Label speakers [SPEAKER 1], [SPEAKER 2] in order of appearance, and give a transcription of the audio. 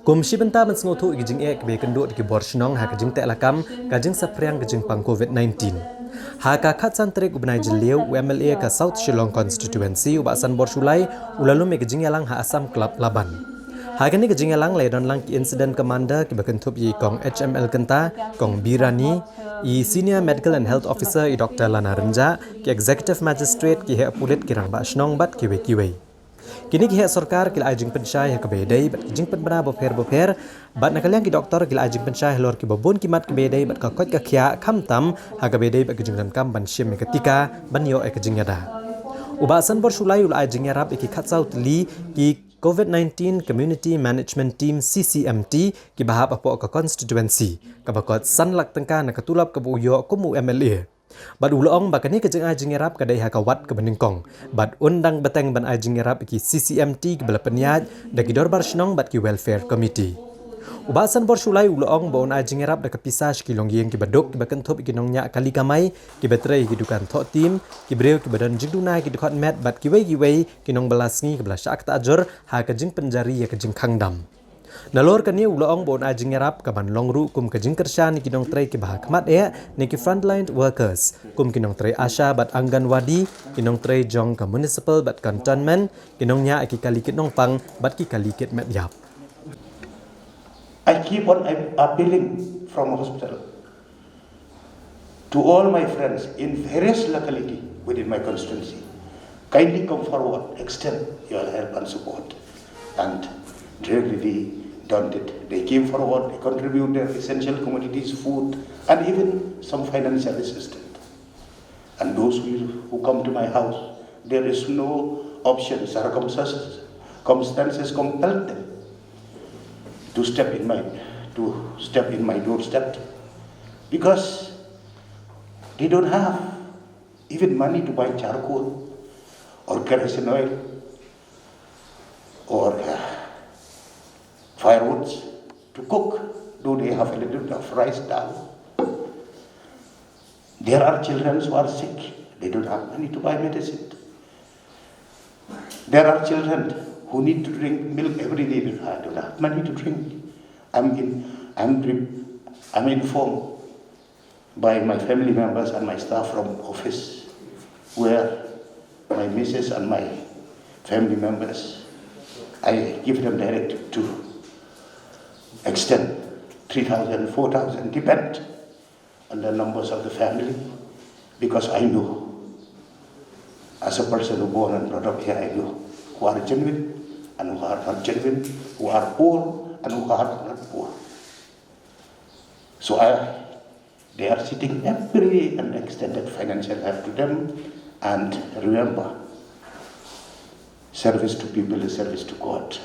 [SPEAKER 1] Kum shibenta man sngotu igijing ek be kendo di borshnong ha kajing telakam kajing sapriang kajing pang COVID-19. Ha ka khatsan trek ubnai jiliu UMLA ka South Shillong constituency ubasan borsulai ulalu me kajing yalang ha Assam Club Laban. Ha kani kajing yalang ledon lang ki incident commander ki bakentup yi kong HML kenta kong Birani i senior medical and health officer i Dr. Lana Renja ki executive magistrate ki he pulit ki rang ba shnong bat kiwe. Kini ki sarkar kila ajing pensyai ha kabedai bat kijing penbana boper bat nakaliang ki doktor kila ajing pensyai lor ki babon kimat kabedai bat kakot ka khia khamtam ha kabedai bat kijing kam ban shim ketika ban yo ekajing yada. Ubasan borsulai ul ajing yarab ki khatsau tli ki COVID-19 Community Management Team CCMT ki bahap apo ka constituency kabakot sanlak tengka nakatulap kabuyo kumu MLA. Bad ulong bakani kajeng ajing yarap kadai hakawat ke beningkong. Bad undang beteng ban ajing yarap ki CCMT ki bala peniat daki dorbar shnong bat ki welfare committee. Ubasan borsulai ulong bon ajing yarap dak pisah ki longyeng ki badok ki bakentup ki nongnya kali kamai ki betrai ki dukan thok tim ki breu ki badan jingduna ki dukot met bat ki wei ki nong balasngi ki bala syak ta ajur ha kajing penjari ya kajing khangdam. Nalor kani ulong bon ajing yarap kaban longru kum kajing kershan ki nong trai ki bahakmat ni ki frontline workers kum ki nong trai asha bat angganwadi ki nong trai jong ka municipal bat cantonment ki nong nya ki kalikit nong pang bat ki kalikit met yap.
[SPEAKER 2] I keep on appealing from hospital to all my friends in various locality within my constituency. Kindly come forward, extend your help and support. And really done it. They came forward, they contribute their essential commodities, food, and even some financial assistance. And those who come to my house, there is no option. Circumstances compel them to step in my doorstep because they don't have even money to buy charcoal or kerosene oil or firewoods to cook, though they have a little bit of rice down. There are children who are sick, they don't have money to buy medicine. There are children who need to drink milk every day, they don't have money to drink. I'm informed by my family members and my staff from office where my missus and my family members, I give them directive to extend 3,000, 4,000, depend on the numbers of the family, because I know, as a person who born and brought up here, I know who are genuine and who are not genuine, who are poor and who are not poor. So they are sitting every day and extended financial help to them. And remember, service to people is service to God.